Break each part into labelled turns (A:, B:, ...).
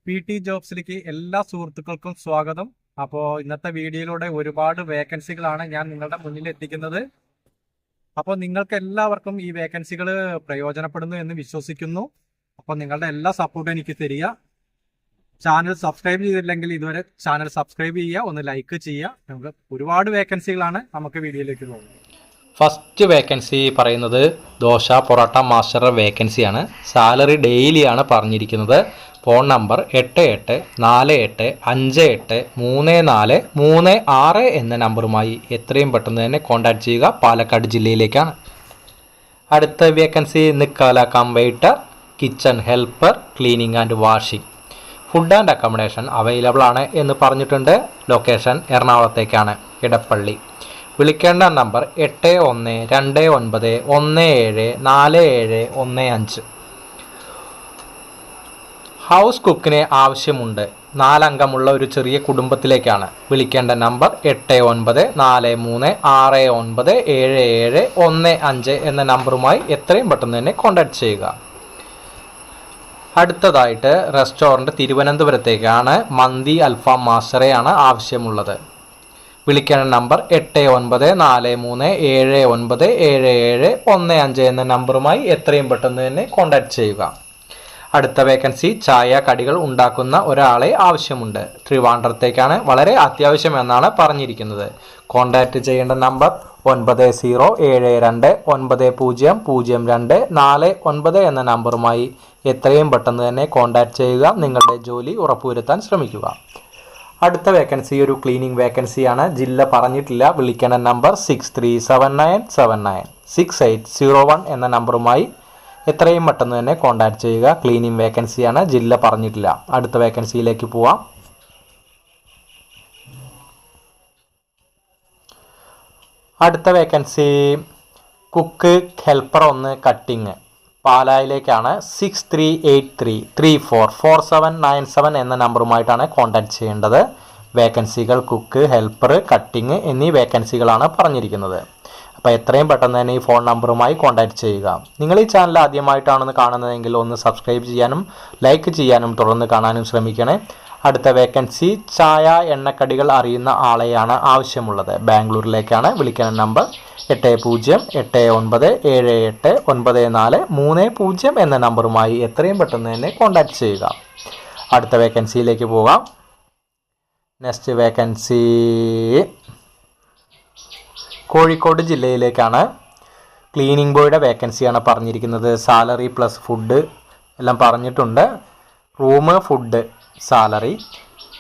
A: PT ജോബ്സിലേക്ക് എല്ലാ സുഹൃത്തുക്കൾക്കും സ്വാഗതം. അപ്പോൾ ഇന്നത്തെ വീഡിയോയിലൂടെ ഒരുപാട് വേക്കൻസികളാണ് ഞാൻ നിങ്ങളുടെ മുന്നിൽ എത്തിക്കുന്നത്. അപ്പോൾ നിങ്ങൾക്ക് എല്ലാവർക്കും ഈ വേക്കൻസികൾ പ്രയോജനപ്പെടുന്നു എന്ന് വിശ്വസിക്കുന്നു. അപ്പോൾ നിങ്ങളുടെ എല്ലാ സപ്പോർട്ടും എനിക്ക് തരിക. ചാനൽ സബ്സ്ക്രൈബ് ചെയ്തില്ലെങ്കിൽ ഇതുവരെ ചാനൽ സബ്സ്ക്രൈബ് ചെയ്യുക, ഒന്ന് ലൈക്ക് ചെയ്യുക. നമുക്ക് ഒരുപാട് വേക്കൻസികളാണ്. നമുക്ക് വീഡിയോയിലേക്ക് പോകുന്നത്.
B: ഫസ്റ്റ് വേക്കൻസി പറയുന്നത് ദോശ പൊറോട്ട മാസ്റ്റർ വേക്കൻസിയാണ്. സാലറി ഡെയിലിയാണ് പറഞ്ഞിരിക്കുന്നത്. ഫോൺ നമ്പർ 8848583436 എന്ന നമ്പറുമായി എത്രയും പെട്ടെന്ന് തന്നെ കോൺടാക്ട് ചെയ്യുക. പാലക്കാട് ജില്ലയിലേക്കാണ്. അടുത്ത വേക്കൻസി നിക്കാല cum waiter, kitchen helper, cleaning and washing. Food and accommodation available ആണ് എന്ന് പറഞ്ഞിട്ടുണ്ട്. ലൊക്കേഷൻ എറണാകുളത്തേക്കാണ്, ഇടപ്പള്ളി. വിളിക്കേണ്ട നമ്പർ 8129174715. ഹൗസ് കുക്കിനെ ആവശ്യമുണ്ട്. 4 അംഗമുള്ള ഒരു ചെറിയ കുടുംബത്തിലേക്കാണ്. വിളിക്കേണ്ട നമ്പർ 8943697715 എന്ന നമ്പറുമായി എത്രയും പെട്ടെന്ന് തന്നെ കോൺടാക്ട് ചെയ്യുക. അടുത്തതായിട്ട് റെസ്റ്റോറൻറ്റ് തിരുവനന്തപുരത്തേക്കാണ്. മന്തി അൽഫാം മാസ്റ്ററെയാണ് ആവശ്യമുള്ളത്. വിളിക്കേണ്ട നമ്പർ 8943797715 എന്ന നമ്പറുമായി എത്രയും പെട്ടെന്ന് തന്നെ കോൺടാക്ട് ചെയ്യുക. അടുത്ത വേക്കൻസി ചായ കടികൾ ഉണ്ടാക്കുന്ന ഒരാളെ ആവശ്യമുണ്ട്. ട്രിവാൻഡ്രത്തേക്കാണ്. വളരെ അത്യാവശ്യമെന്നാണ് പറഞ്ഞിരിക്കുന്നത്. കോൺടാക്ട് ചെയ്യേണ്ട നമ്പർ 9072900249 എന്ന നമ്പറുമായി എത്രയും പെട്ടെന്ന് തന്നെ കോൺടാക്ട് ചെയ്യുക. നിങ്ങളുടെ ജോലി ഉറപ്പുവരുത്താൻ ശ്രമിക്കുക. അടുത്ത വേക്കൻസി ഒരു ക്ലീനിങ് വേക്കൻസിയാണ്. ജില്ല പറഞ്ഞിട്ടില്ല. വിളിക്കേണ്ട നമ്പർ 6379796801 എന്ന നമ്പറുമായി എത്രയും പെട്ടെന്ന് തന്നെ കോൺടാക്ട് ചെയ്യുക. ക്ലീനിങ് വേക്കൻസിയാണ്. ജില്ല പറഞ്ഞിട്ടില്ല. അടുത്ത വേക്കൻസിയിലേക്ക് പോവാം. അടുത്ത വേക്കൻസി കുക്ക് ഹെൽപ്പർ 1 കട്ടിങ്, പാലായിലേക്കാണ്. 6383344797 എന്ന നമ്പറുമായിട്ടാണ് കോൺടാക്ട് ചെയ്യേണ്ടത്. വേക്കൻസികൾ കുക്ക്, ഹെൽപ്പർ, കട്ടിങ് എന്നീ വേക്കൻസികളാണ് പറഞ്ഞിരിക്കുന്നത്. അപ്പോൾ എത്രയും പെട്ടെന്ന് തന്നെ ഈ ഫോൺ നമ്പറുമായി കോൺടാക്ട് ചെയ്യുക. നിങ്ങൾ ഈ ചാനൽ ആദ്യമായിട്ടാണെന്ന് കാണുന്നതെങ്കിൽ ഒന്ന് സബ്സ്ക്രൈബ് ചെയ്യാനും ലൈക്ക് ചെയ്യാനും തുടർന്ന് കാണാനും ശ്രമിക്കണേ. അടുത്ത വേക്കൻസി ചായ എണ്ണക്കടികൾ അറിയുന്ന ആളെയാണ് ആവശ്യമുള്ളത്. ബാംഗ്ലൂരിലേക്കാണ്. വിളിക്കുന്ന നമ്പർ 8089789430 എന്ന നമ്പറുമായി എത്രയും പെട്ടെന്ന് തന്നെ കോൺടാക്ട് ചെയ്യുക. അടുത്ത വേക്കൻസിയിലേക്ക് പോകാം. നെക്സ്റ്റ് വേക്കൻസി കോഴിക്കോട് ജില്ലയിലേക്കാണ്. ക്ലീനിങ് ബോയുടെ വേക്കൻസിയാണ് പറഞ്ഞിരിക്കുന്നത്. സാലറി പ്ലസ് ഫുഡ് എല്ലാം പറഞ്ഞിട്ടുണ്ട്. Room, food, salary.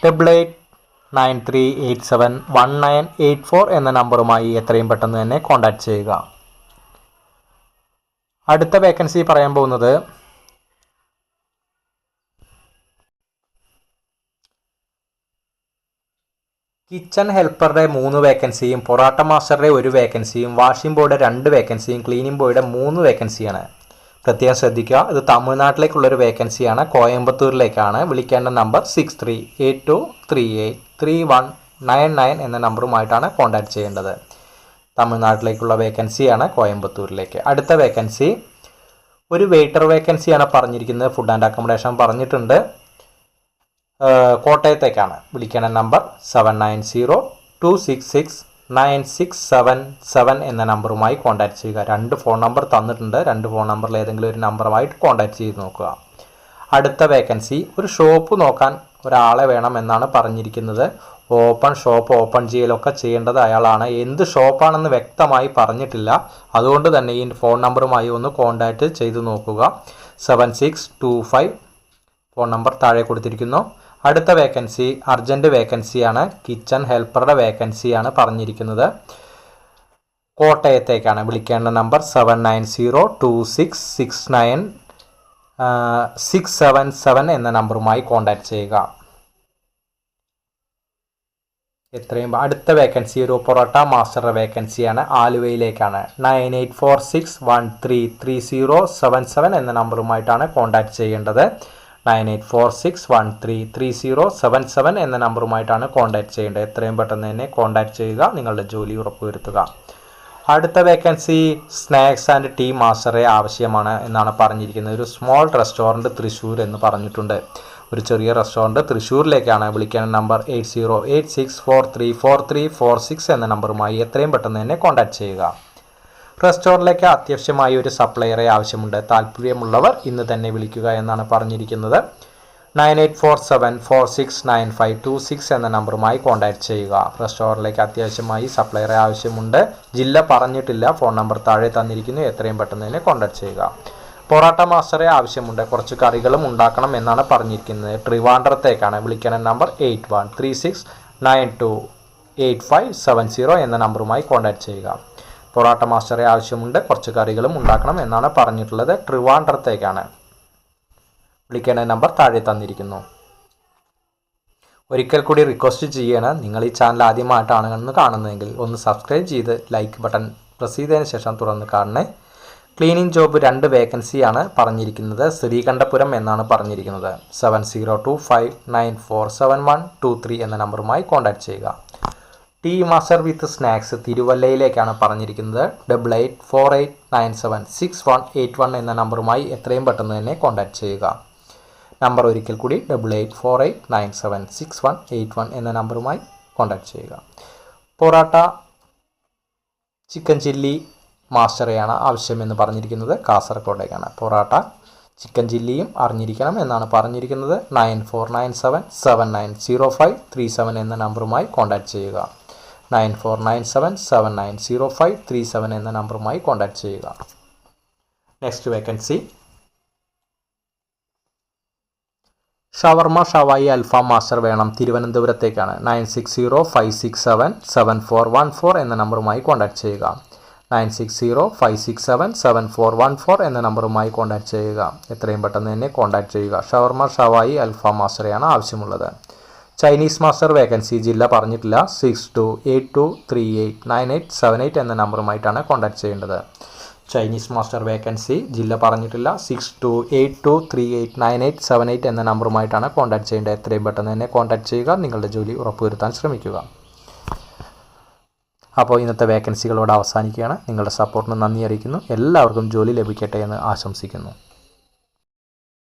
B: 8893871984 എന്ന നമ്പറുമായി എത്രയും പെട്ടെന്ന് തന്നെ കോൺടാക്ട് ചെയ്യുക. അടുത്ത വേക്കൻസി പറയാൻ പോകുന്നത് കിച്ചൺ ഹെൽപ്പറുടെ 3 വേക്കൻസിയും പൊറാട്ട മാസ്റ്ററുടെ 1 വേക്കൻസിയും വാഷിംഗ് ബോയുടെ 2 വേക്കൻസിയും ക്ലീനിങ് ബോയുടെ 3 വേക്കൻസിയാണ്. പ്രത്യേകം ശ്രദ്ധിക്കുക. ഇത് തമിഴ്നാട്ടിലേക്കുള്ളൊരു വേക്കൻസിയാണ്. കോയമ്പത്തൂരിലേക്കാണ്. വിളിക്കേണ്ട നമ്പർ 6382383199 എന്ന നമ്പറുമായിട്ടാണ് കോൺടാക്ട് ചെയ്യേണ്ടത്. തമിഴ്നാട്ടിലേക്കുള്ള വേക്കൻസിയാണ്, കോയമ്പത്തൂരിലേക്ക്. അടുത്ത വേക്കൻസി ഒരു വെയിറ്റർ വേക്കൻസിയാണ് പറഞ്ഞിരിക്കുന്നത്. ഫുഡ് ആൻഡ് അക്കോമഡേഷൻ പറഞ്ഞിട്ടുണ്ട്. കോട്ടയത്തേക്കാണ്. വിളിക്കേണ്ട നമ്പർ 7902669677 എന്ന നമ്പറുമായി കോൺടാക്ട് ചെയ്യുക. 2 ഫോൺ നമ്പർ തന്നിട്ടുണ്ട്. 2 ഫോൺ നമ്പറിൽ ഏതെങ്കിലും ഒരു നമ്പറുമായിട്ട് കോൺടാക്ട് ചെയ്ത് നോക്കുക. അടുത്ത വേക്കൻസി ഒരു ഷോപ്പ് നോക്കാൻ ഒരാളെ വേണം എന്നാണ് പറഞ്ഞിരിക്കുന്നത്. ഷോപ്പ് ഓപ്പൺ ചെയ്യലൊക്കെ ചെയ്യേണ്ടത് അയാളാണ്. എന്ത് ഷോപ്പാണെന്ന് വ്യക്തമായി പറഞ്ഞിട്ടില്ല. അതുകൊണ്ട് തന്നെ ഈ ഫോൺ നമ്പറുമായി ഒന്ന് കോൺടാക്ട് ചെയ്ത് നോക്കുക. 7625 ഫോൺ നമ്പർ താഴെ കൊടുത്തിരിക്കുന്നു. അടുത്ത വേക്കൻസി അർജൻറ്റ് വേക്കൻസിയാണ്. കിച്ചൺ ഹെൽപ്പറുടെ വേക്കൻസിയാണ് പറഞ്ഞിരിക്കുന്നത്. കോട്ടയത്തേക്കാണ്. വിളിക്കേണ്ട നമ്പർ 7902269677 എന്ന നമ്പറുമായി കോൺടാക്ട് ചെയ്യുക. അടുത്ത വേക്കൻസി ഒരു പൊറോട്ട മാസ്റ്ററുടെ വേക്കൻസിയാണ്. ആലുവയിലേക്കാണ്. 9846133077 എന്ന നമ്പറുമായിട്ടാണ് കോൺടാക്ട് ചെയ്യേണ്ടത്. 9846133077 എന്ന നമ്പറുമായിട്ടാണ് കോൺടാക്ട് ചെയ്യേണ്ടത്. എത്രയും പെട്ടെന്ന് തന്നെ കോൺടാക്ട് ചെയ്യുക. നിങ്ങളുടെ ജോലി ഉറപ്പുവരുത്തുക. അടുത്ത വേക്കൻസി സ്നാക്സ് ആൻഡ് ടീ മാസ്റ്ററെ ആവശ്യമാണ് എന്നാണ് പറഞ്ഞിരിക്കുന്നത്. ഒരു സ്മോൾ റെസ്റ്റോറൻറ്റ് തൃശ്ശൂർ എന്ന് പറഞ്ഞിട്ടുണ്ട്. ഒരു ചെറിയ റെസ്റ്റോറൻറ്റ് തൃശ്ശൂരിലേക്കാണ്. വിളിക്കാൻ നമ്പർ 8086434346 എന്ന നമ്പറുമായി എത്രയും പെട്ടെന്ന് തന്നെ കോൺടാക്റ്റ് ചെയ്യുക. റെസ്റ്റോറൻറ്റിലേക്ക് അത്യാവശ്യമായി ഒരു സപ്ലയറെ ആവശ്യമുണ്ട്. താല്പര്യമുള്ളവർ ഇന്ന് തന്നെ വിളിക്കുക എന്നാണ് പറഞ്ഞിരിക്കുന്നത്. 9847469526 എന്ന നമ്പറുമായി കോൺടാക്റ്റ് ചെയ്യുക. റെസ്റ്റോറൻറ്റിലേക്ക് അത്യാവശ്യമായി സപ്ലയറെ ആവശ്യമുണ്ട്. ജില്ല പറഞ്ഞിട്ടില്ല, ഫോൺ നമ്പർ താഴെ തന്നിരിക്കുന്നു. എത്രയും പെട്ടെന്ന് തന്നെ കോൺടാക്റ്റ് ചെയ്യുക. പൊറോട്ട മാസ്റ്ററെ ആവശ്യമുണ്ട്. കുറച്ച് കറികളും ഉണ്ടാക്കണം എന്നാണ് പറഞ്ഞിരിക്കുന്നത്. ട്രിവാൻഡ്രത്തേക്കാണ്. വിളിക്കണം നമ്പർ 8136928570 എന്ന നമ്പറുമായി കോൺടാക്റ്റ് ചെയ്യുക. പൊറോട്ട മാസ്റ്ററെ ആവശ്യമുണ്ട്. കുറച്ച് കറികളും ഉണ്ടാക്കണം എന്നാണ് പറഞ്ഞിട്ടുള്ളത്. ട്രിവാൻഡ്രത്തേക്കാണ്. വിളിക്കേണ്ട നമ്പർ താഴെ തന്നിരിക്കുന്നു. ഒരിക്കൽ കൂടി റിക്വസ്റ്റ് ചെയ്യണം, നിങ്ങൾ ഈ ചാനൽ ആദ്യമായിട്ടാണ് കാണുന്നതെങ്കിൽ ഒന്ന് സബ്സ്ക്രൈബ് ചെയ്ത് ലൈക്ക് ബട്ടൺ പ്രസ് ചെയ്തതിന് ശേഷം തുറന്ന് കാണണേ. ക്ലീനിങ് ജോബ് 2 വേക്കൻസിയാണ് പറഞ്ഞിരിക്കുന്നത്. ശ്രീകണ്ഠപുരം എന്നാണ് പറഞ്ഞിരിക്കുന്നത്. 7025947123 എന്ന നമ്പറുമായി കോൺടാക്റ്റ് ചെയ്യുക. ടീ മാസ്റ്റർ വിത്ത് സ്നാക്സ് തിരുവല്ലയിലേക്കാണ് പറഞ്ഞിരിക്കുന്നത്. 8848976181 എന്ന നമ്പറുമായി എത്രയും പെട്ടെന്ന് തന്നെ കോൺടാക്റ്റ് ചെയ്യുക. നമ്പർ ഒരിക്കൽ കൂടി 8848976181 എന്ന നമ്പറുമായി കോൺടാക്റ്റ് ചെയ്യുക. പൊറോട്ട ചിക്കൻ ചില്ലി മാസ്റ്ററെയാണ് ആവശ്യമെന്ന് പറഞ്ഞിരിക്കുന്നത്. കാസർഗോഡേക്കാണ്. പൊറോട്ട ചിക്കൻ ചില്ലിയും അറിഞ്ഞിരിക്കണം എന്നാണ് പറഞ്ഞിരിക്കുന്നത്. 9497790537 എന്ന നമ്പറുമായി കോൺടാക്റ്റ് ചെയ്യുക. 9497790537 എന്ന നമ്പറുമായി കോൺടാക്റ്റ് ചെയ്യുക. നെക്സ്റ്റ് വേക്കൻസി ഷവർമ ഷവായി അൽഫാം മാസ്റ്റർ വേണം. തിരുവനന്തപുരത്തേക്കാണ്. 9605677414 എന്ന നമ്പറുമായി കോൺടാക്റ്റ് ചെയ്യുക. 9605677414 എന്ന നമ്പറുമായി കോൺടാക്റ്റ് ചെയ്യുക. എത്രയും പെട്ടെന്ന് തന്നെ കോൺടാക്റ്റ് ചെയ്യുക. ഷവർമ ഷവായി അൽഫാം മാസ്റ്ററെയാണ് ആവശ്യമുള്ളത്. ചൈനീസ് മാസ്റ്റർ വേക്കൻസി ജില്ല പറഞ്ഞിട്ടില്ല. 6282389878 എന്ന നമ്പറുമായിട്ടാണ് കോൺടാക്റ്റ് ചെയ്യേണ്ടത്. ചൈനീസ് മാസ്റ്റർ വേക്കൻസി ജില്ല പറഞ്ഞിട്ടില്ല. 6282389878 എന്ന നമ്പറുമായിട്ടാണ് കോൺടാക്റ്റ് ചെയ്യേണ്ടത്. എത്രയും പെട്ടെന്ന് തന്നെ കോൺടാക്റ്റ് ചെയ്യുക. നിങ്ങളുടെ ജോലി ഉറപ്പുവരുത്താൻ ശ്രമിക്കുക. അപ്പോൾ ഇന്നത്തെ വേക്കൻസികളോട് അവസാനിക്കുകയാണ്. നിങ്ങളുടെ സപ്പോർട്ടിന് നന്ദി അറിയിക്കുന്നു. എല്ലാവർക്കും ജോലി ലഭിക്കട്ടെ എന്ന് ആശംസിക്കുന്നു.